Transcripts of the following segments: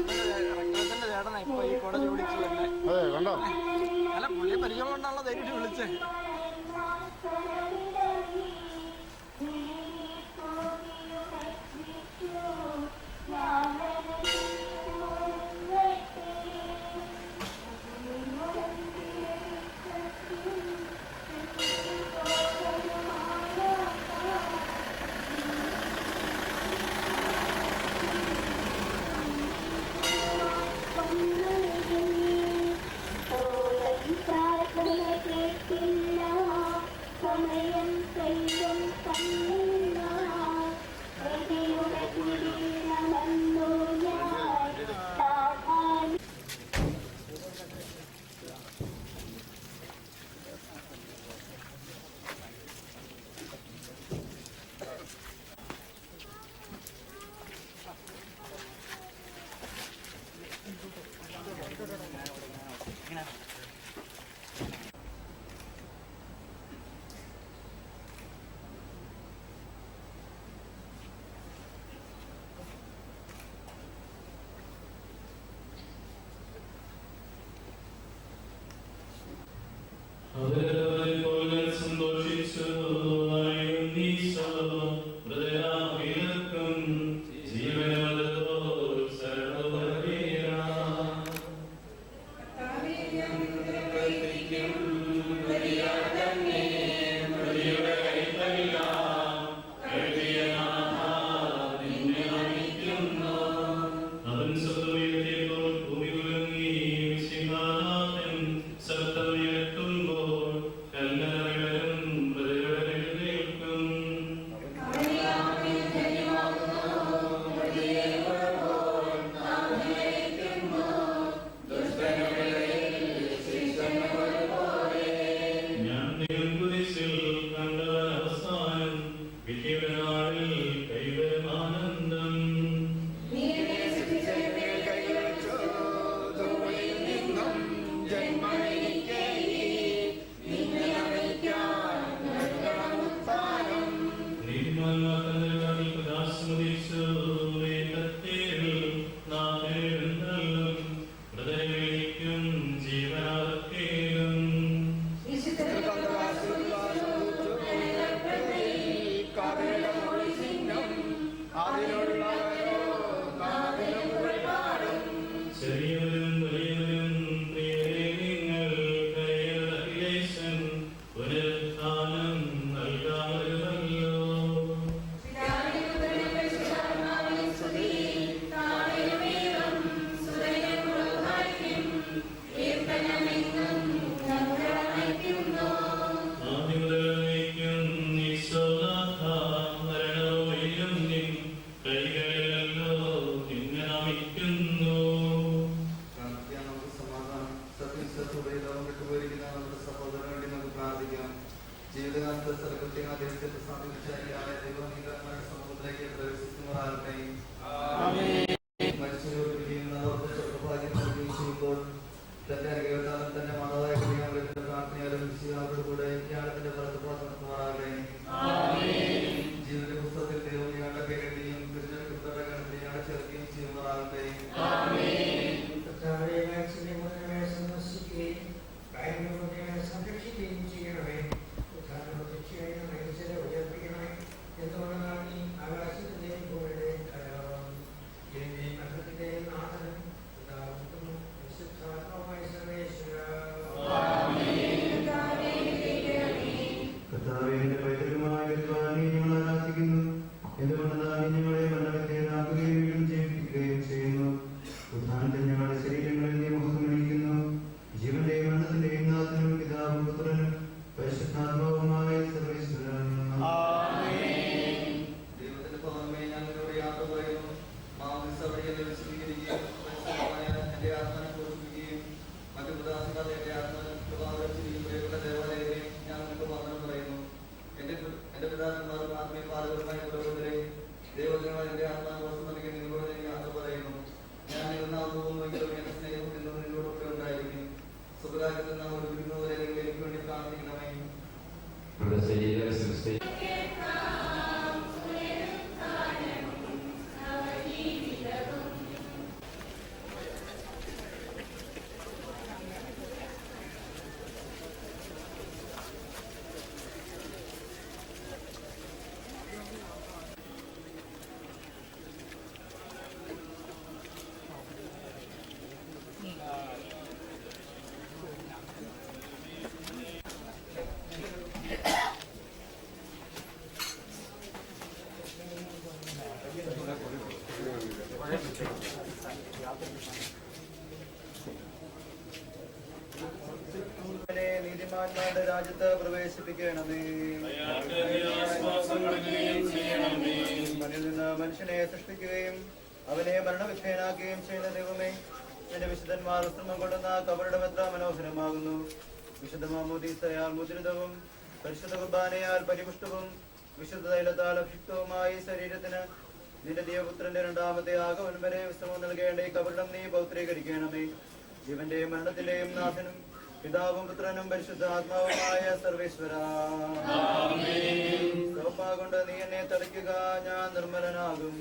ചേട്ടനാ ഇപ്പൊ ഈ കോടതി വിളിച്ചു തന്നെ. അതെ കണ്ടോ? അല്ല പുള്ളിയെ പരിചയം കൊണ്ടാണല്ലോ ധൈര്യം വിളിച്ചേ. നീതിമാന്മാരുടെ രാജ്യത്ത് പ്രവേശിപ്പിക്കണമേ. മണ്ണിൽ നിന്ന് മനുഷ്യനെ സൃഷ്ടിക്കുകയും അവനെ മരണവിധേയനാക്കുകയും ചെയ്യുന്ന ദൈവമേ, എന്റെ വിശുദ്ധന്മാർ ശ്രമം കൊള്ളുന്ന കബറിടം എത്ര മനോഹരമാകുന്നു. വിശുദ്ധ മാമോദീസയാൽ മുദ്രിതവും പരിശുദ്ധ കുർബാനയാൽ പരിപുഷ്ടവും വിശുദ്ധ തൈലത്താൽ അഭിഷിക്തവുമായി ശരീരത്തിന് നിന്റെ ദൈവപുത്രന്റെ രണ്ടാമത്തെ ആഗമനം വരെ വിശ്രമം നൽകേണ്ട ഈ കബറിടം നീ പൗത്രീകരിക്കണമേ. ജീവന്റെയും മരണത്തിന്റെയും നാഥനും പിതാവും പുത്രനും പരിശുദ്ധ ആത്മാവുമായ സർവേശ്വര, കൊണ്ട് നീ എന്നെ തളിക്കുക, ഞാൻ നിർമ്മലനാകും.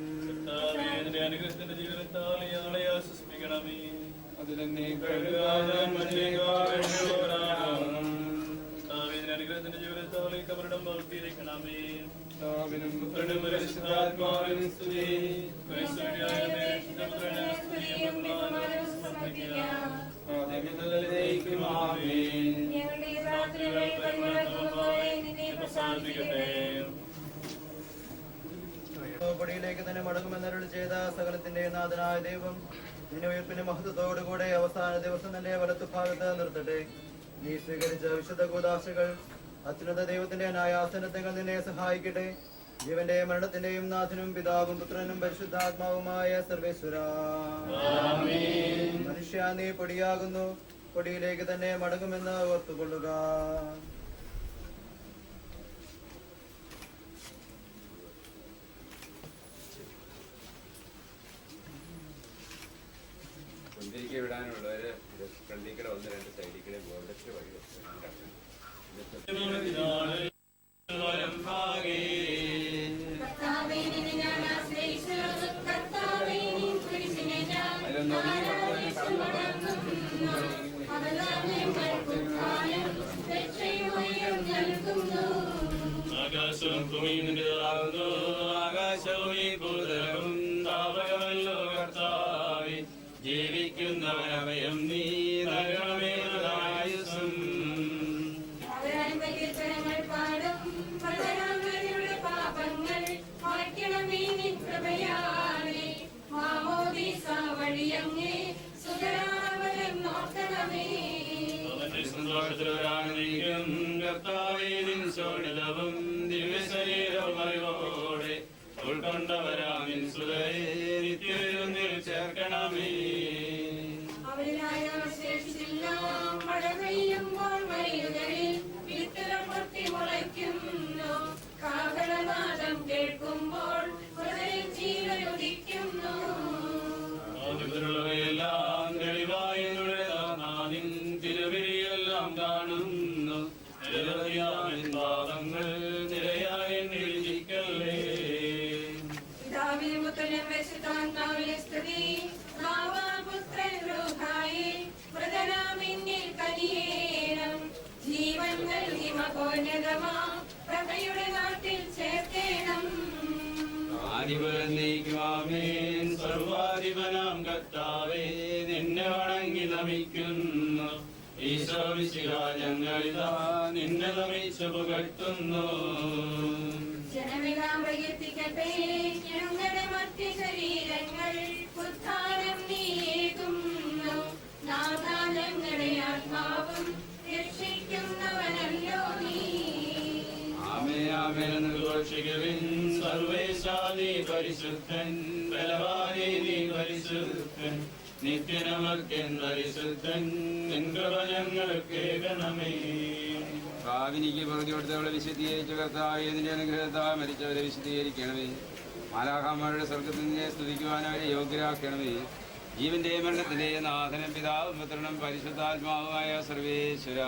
അനുഗ്രഹത്തിന്റെ ജീവിതത്താൽ ഇയാളെ ആശ്വസിപ്പിക്കണമേ. അതിലെന്നെ അനുഗ്രഹത്തിന്റെ ജീവിതത്താൽ ഈ കബറിടം ഭക്തിയിരിക്കണമേ. പിതാവിനും പുത്രനും പരിശുദ്ധാത്മാവിനും സ്തുതി. പൊടിയിലേക്ക് തന്നെ മടങ്ങുമെന്നരുളി ചെയ്ത സകലത്തിന്റെ നാഥനായ ദൈവം നിന്നെ ഉയർപ്പിന്റെ മഹത്വത്തോടുകൂടെ അവസാന ദിവസം നിന്റെ വലത്തുഭാഗത്ത് നിർത്തട്ടെ. നീ സ്വീകരിച്ച വിശുദ്ധ കൂദാശകൾ അത്യുന്നത ദൈവത്തിന്റെ ന്യായാസനത്തിൽ നിന്നെ സഹായിക്കട്ടെ. ജീവന്റെ മരണത്തിന്റെയും നാഥനും പിതാവും പുത്രനും പരിശുദ്ധാത്മാവുമായ സർവേശ്വര, മനുഷ്യ നീ പൊടിയാകുന്നു, പൊടിയിലേക്ക് തന്നെ മടങ്ങുമെന്ന് ഓർത്തുകൊള്ളുക. മുന്തിരിക്ക വിടാനുള്ളവര് ഫ്രണ്ടിക്കടെ ഒന്ന് രണ്ട് സൈഡിക്കടെ ഗോൾഡറ്റ് വഴി ആകാശവും ഭൂമിയും നിന്റേതാകുന്നു. ആകാശവും ഈ ഭൂതലവും താപകമല്ലോ കർത്താവേ. ജീവിക്കുന്നവനവയം നീ നൽകണമേയുസും. അവന്റെ സന്തോഷത്തിലൊരാനന്ദിക്കും കർത്താവേ. നിൻ ശോണിതവും ദിവ്യശരീരവും അറിവോടെ ഉൾക്കൊണ്ടവരാ നിൻ സുതരെ നിത്യനിൽ ചേർക്കണമേ. മഴ പെയ്യുമ്പോൾ വയലുകളിൽ വിത്തുകൾ പൊട്ടി മുളയ്ക്കുന്നു. കാഹളനാദം കേൾക്കുമ്പോൾ ഹൃദയം ജീവനുദിക്കുന്നു. െല്ലാം തെളിവായി നിൻ തിരുവിരിയെല്ലാം കാണുന്നു. പാപങ്ങൾ നിരയായി നിരീക്ഷിക്കല്ലേ. പിതാവിനും പുത്രനും പരിശുദ്ധാത്മാവിനെ സ്തുതി. പുത്രൻ രൂഹായി മൃതനാമിന്നിൽ കനിയേണം. ജീവൻ നൽകി മഹോന്നതമാ പ്രഭയുടെ നാട്ടിൽ ചേർക്കേണം. ആദിപനീക്കുവാമേൻ സർവാധിപനാം കർത്താവേ, നിന്നെ വണങ്ങി നമിക്കുന്നു. ഈശോമിശിഹാ ഞങ്ങളിതാ നിന്നെ നമിച്ചു പുകഴ്ത്തുന്നു. ജനമെല്ലാം പ്രകീർത്തിക്കട്ടെ ഞങ്ങളുടെ മധ്യ ശരീരങ്ങൾ ഉദ്ധാനം നീയേകുന്നു. നാഥാ ഞങ്ങളുടെ ആത്മാവും രക്ഷിക്കുന്നവനല്ലോ നീ. ആമേൻ ഘോഷിക്കുവിൻ. സർവേശാദി പരിശുദ്ധൻ, ബലവാനേ നീ പരിശുദ്ധൻ, നിത്യനമർക്കൻ പരിശുദ്ധൻ, നിൻ കൃപ ഞങ്ങൾക്കേകണമേ. ഭാവിനിക്ക് പകുതി കൊടുത്തവളെ വിശുദ്ധീകരിച്ച കർത്താവേ, നിന്റെ അനുഗ്രഹത്താൽ മരിച്ചവരെ വിശുദ്ധീകരിക്കണമേ. മാലാഖമാരുടെ സ്വർഗത്തിൽ നിന്നെ സ്തുതിക്കുവാൻ അവരെ യോഗ്യരാക്കണമേ. ജീവന്റെ മരണത്തിന്റെ നാഥനും പിതാവും പുത്രനും പരിശുദ്ധാത്മാവുമായ സർവേശ്വര,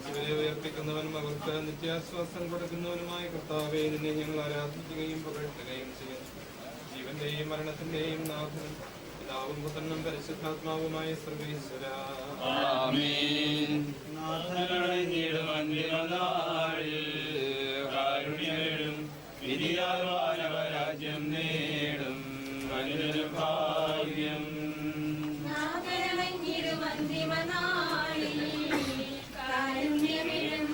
ഇവരെ ഉയർപ്പിക്കുന്നവനും അവർക്ക് നിത്യാശ്വാസം കൊടുക്കുന്നവനുമായ കർത്താവേ, നിന്നെ ഞങ്ങൾ ആരാധിക്കുകയും പുകഴ്ത്തുകയും ചെയ്യുന്നു. ജീവന്റെയും മരണത്തിന്റെയും നാഥനും പിതാവും പുത്രനും പരിശുദ്ധാത്മാവുമായ സർവേശ്വര, കാരുണ്യം വിധിയാൽ മാനവരാജ്യം നേടും ഭാഗ്യം. കാരുണ്യമിഴും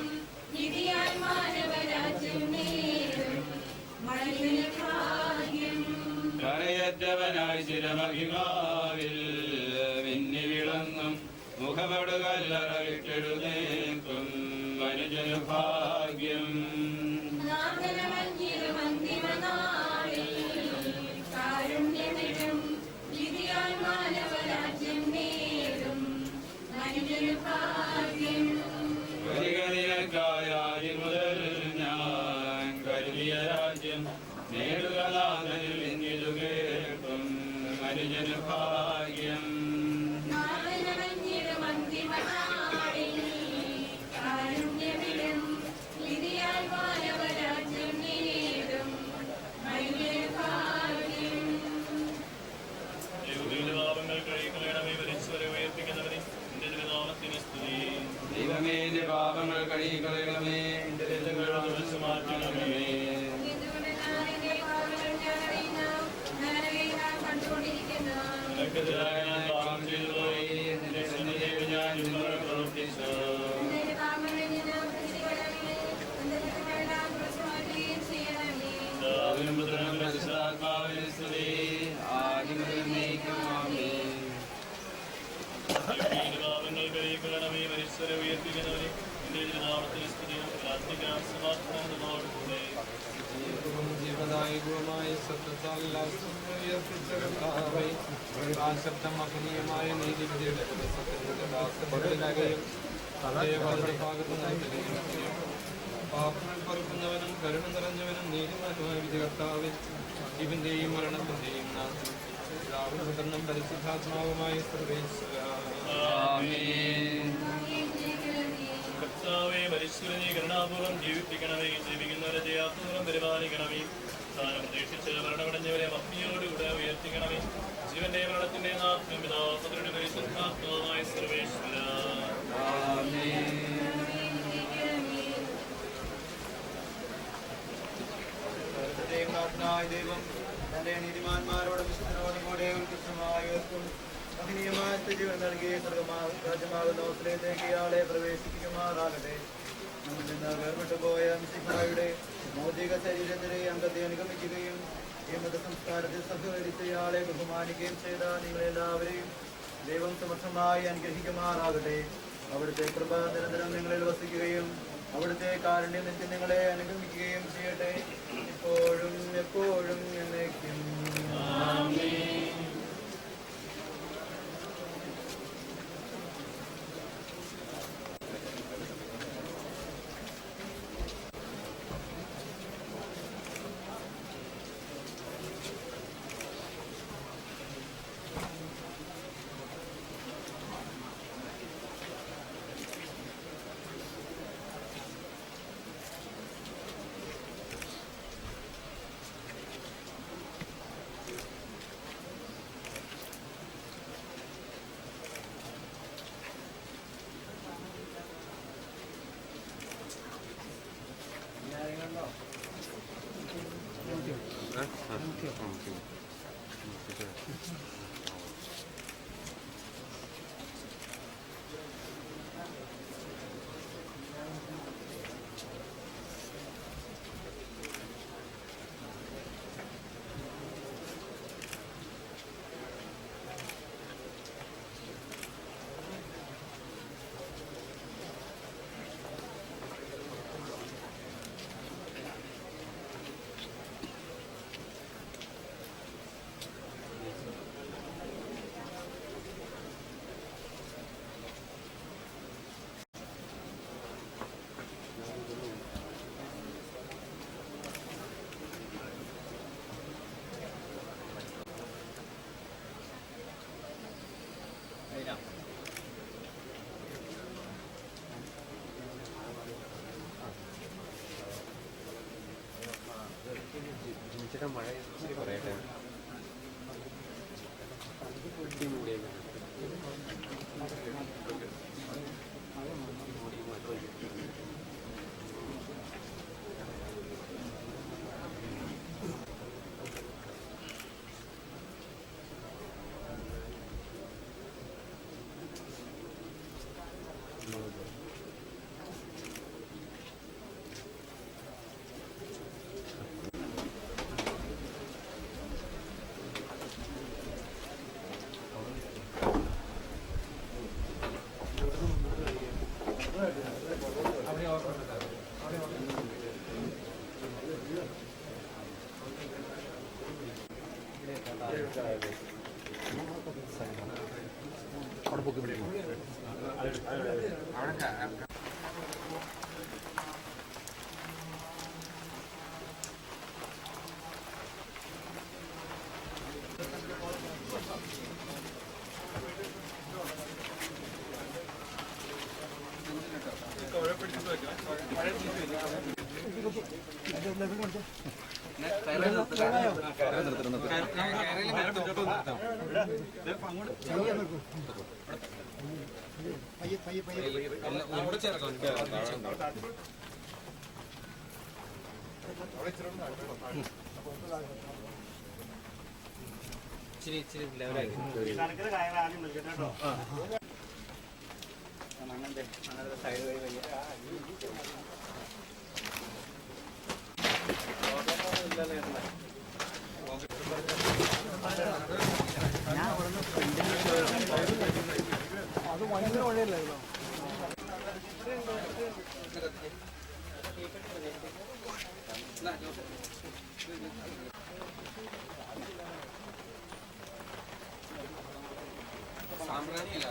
നിധിയാൽ മാനവരാജ്യം നേടും മനുഷ്യന് ഭാഗ്യം. നിറവേറ്റവനായി ചിരമഹിമാവിൽ മിന്നി വിളങ്ങും മുഖമടുകല്ലറ വിട്ടെഴുന്നേൽക്കും മനുജനു ഭാഗ്യം. കാരുണ്യമിടും വിധിയാൽ മാനവരാജ്യം നേടും മനുജനു ഭാഗ്യം. മുതൽ ഞാൻ കരുതിയ രാജ്യം നേടുക നാഥനിൽ എന്നിതു കേൾക്കും മനുജനു ഭാഗ്യം. കാരുണ്യമിടും വിധിയാൽ മാനവരാജ്യം നേടും മനുജനു ഭാഗ്യം. പാപങ്ങൾ കഴികളയണമേ, മരിച്ചവരെ ഉയർപ്പിക്കുന്നവരെ നിന്റെ തിരുനാമത്തിന് സ്തുതി. ദൈവമേ, എന്റെ പാപങ്ങൾ കഴുകിക്കളയണമേ, എന്റെ തെറ്റുകൾ തുടച്ചു മാറ്റണമേ. നിനക്കെതിരായി ഞാൻ പാപം ചെയ്തു പോയി, നിന്റെ സന്നിധിയിൽ ഞാൻ നിന്നോട് പ്രവർത്തിച്ചു. പിതാവിനും പുത്രനും പരിശുദ്ധാത്മാവിനും സ്തുതി, ആദ്യം മുതൽ എന്നേക്കും ആമേൻ. പാപങ്ങൾ കഴികളയണമേ, മരിച്ചവരെ ഉയർപ്പിക്കുന്നവരെ നിന്റെ തിരുനാമത്തിന് സ്തുതി. പ്രാർത്ഥിക്കാം സമാധാനത്തോടുകൂടെ. ജീവദായകവുമായ സത്യത്താൽ ഉയർപ്പിച്ച കർത്താവേ, പ്രകാശത്തം അഗ്നീയമായ നീതിവിധിയുടെ പാപങ്ങൾ പൊറുക്കുന്നവനും കരുണ നിറഞ്ഞവനും നീതിമാനുമായ വിധി കർത്താവേ, ജീവന്റെയും മരണത്തിന്റെയും നാഥനും പിതാവും പരിശുദ്ധാത്മാവുമായ സർവേശ്വരാ. കർത്താവേ, മരിച്ചവരെ കരുണാപൂർവ്വം ജീവിപ്പിക്കണമേ, ജീവിക്കുന്നവരെ ജയാപൂർവ്വം പരിപാലിക്കണമേ. സ്ഥാനം പ്രതീക്ഷിച്ച് മരണമടഞ്ഞവരെ ഭക്തിയോടുകൂടെ ഉയർത്തിക്കണമേ. ജീവന്റെ മരണത്തിന്റെ നാഥനും പിതാപുത്രനും പരിശുദ്ധാത്മാവുമായ സർവേശ്വരാ. ദൈവം തന്റെ നീതിമാന്മാരോടും വിശുദ്ധരോടും കൂടെ ഉത്കൃഷ്ടമായി ഉയർത്തും. മഹനീയമായ ജീവൻ നൽകി രാജ്യമാകുന്ന ഓസ്ട്രേലിയയിലേക്ക് ഇയാളെ പ്രവേശിപ്പിക്കുമാറാകട്ടെ. നമ്മിൽ നിന്ന് വേർപെട്ടുപോയ മിശിഹായുടെ ഭൗതിക ശരീരത്തിലെ അംഗത്തെ അനുഗമിക്കുകയും ഈ മതസംസ്കാരത്തിൽ സഹകരിച്ച് ഇയാളെ ബഹുമാനിക്കുകയും ചെയ്ത നിങ്ങളെല്ലാവരെയും ദൈവം സമർത്ഥമായി അനുഗ്രഹിക്കുമാറാകട്ടെ. അവിടുത്തെ കൃപ നിരന്തരം നിങ്ങളിൽ വസിക്കുകയും അവിടുത്തെ കാരുണ്യം നിത്യം നിങ്ങളെ അനുഗമിക്കുകയും ചെയ്യട്ടെ, ഇപ്പോഴും എപ്പോഴും എന്നേക്കും. മഴ പറയട്ടെ അത് ഭയങ്കര മഴയല്ലായിരുന്നോ? സാമ്പ്രാണിയല്ല